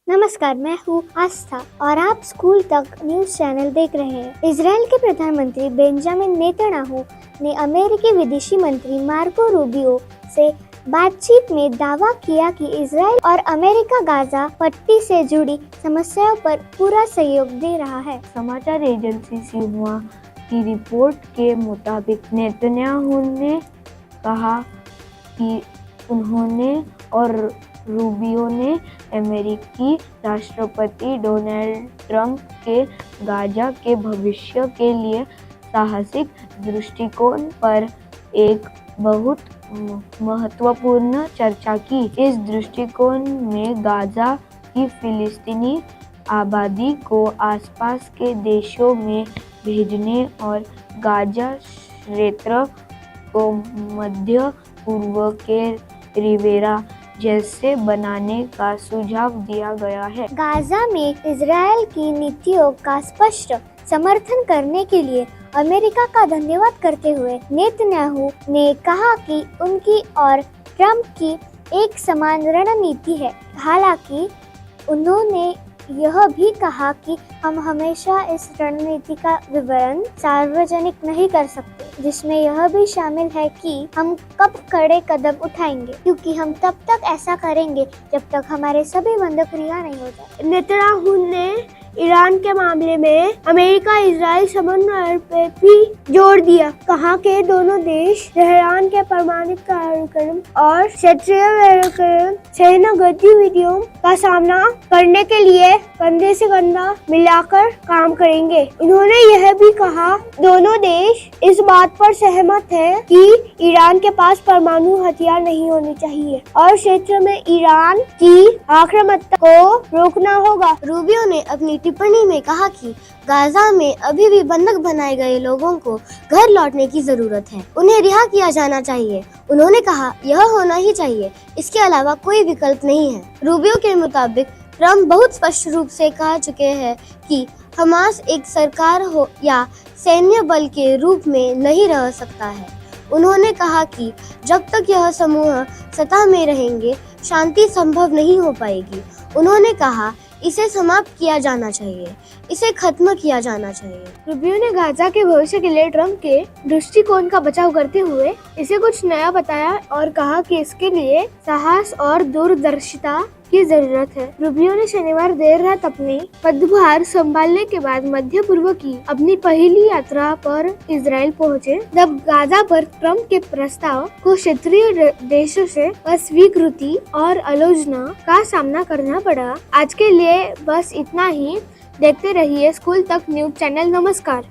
नमस्कार, मैं हूँ आस्था और आप स्कूल तक न्यूज चैनल देख रहे हैं। इजराइल के प्रधानमंत्री बेंजामिन नेतन्याहू ने अमेरिकी विदेशी मंत्री मार्को रूबियो से बातचीत में दावा किया कि इजराइल और अमेरिका गाजा पट्टी से जुड़ी समस्याओं पर पूरा सहयोग दे रहा है। समाचार एजेंसी सिन्हुआ की रिपोर्ट के मुताबिक नेतन्याहू ने कहा कि उन्होंने और रूबियो ने अमेरिकी राष्ट्रपति डोनाल्ड ट्रंप के गाजा के भविष्य के लिए साहसिक दृष्टिकोण पर एक बहुत महत्वपूर्ण चर्चा की। इस दृष्टिकोण में गाजा की फिलिस्तीनी आबादी को आसपास के देशों में भेजने और गाजा क्षेत्र को मध्य पूर्व के रिवेरा जैसे बनाने का सुझाव दिया गया है। गाजा में इजराइल की नीतियों का स्पष्ट समर्थन करने के लिए अमेरिका का धन्यवाद करते हुए नेतन्याहू ने कहा कि उनकी और ट्रंप की एक समान रणनीति है। हालांकि उन्होंने यह भी कहा कि हम हमेशा इस रणनीति का विवरण सार्वजनिक नहीं कर सकते, जिसमें यह भी शामिल है कि हम कब कड़े कदम उठाएंगे, क्योंकि हम तब तक ऐसा करेंगे जब तक हमारे सभी बंधक रिहा नहीं हो जाते। नेतन्याहू ने ईरान के मामले में अमेरिका इजराइल समन्वय पर भी जोर दिया। कहा कि दोनों देश तेहरान के परमाणु कार्यक्रम और क्षेत्रीय सैन्य गतिविधियों का सामना करने के लिए कंधे से कंधा मिलाकर काम करेंगे। उन्होंने यह भी कहा दोनों देश इस बात पर सहमत है कि ईरान के पास परमाणु हथियार नहीं होने चाहिए और क्षेत्र में ईरान की आक्रामकता को रोकना होगा। रूबियो ने अपनी टिप्पणी में कहा कि गाजा में अभी भी बंधक बनाए गए लोगों को घर लौटने की जरूरत है, उन्हें रिहा किया जाना चाहिए। उन्होंने कहा यह होना ही चाहिए, इसके अलावा कोई विकल्प नहीं है। रूबियो के मुताबिक ट्रंप बहुत स्पष्ट रूप से कह चुके हैं कि हमास एक सरकार हो या सैन्य बल के रूप में नहीं रह सकता है। उन्होंने कहा कि जब तक यह समूह सत्ता में रहेंगे शांति संभव नहीं हो पाएगी। उन्होंने कहा इसे समाप्त किया जाना चाहिए, इसे खत्म किया जाना चाहिए। रूबियो ने गाजा के भविष्य के लिए ट्रंप के दृष्टिकोण का बचाव करते हुए इसे कुछ नया बताया और कहा कि इसके लिए साहस और दूरदर्शिता की जरूरत है। रूबियो ने शनिवार देर रात अपनी पदभार संभालने के बाद मध्य पूर्व की अपनी पहली यात्रा पर इजराइल पहुंचे, जब गाजा पर ट्रंप के प्रस्ताव को क्षेत्रीय देशों से अस्वीकृति और आलोचना का सामना करना पड़ा। आज के लिए बस इतना ही। देखते रहिए स्कूल तक न्यूज चैनल। नमस्कार।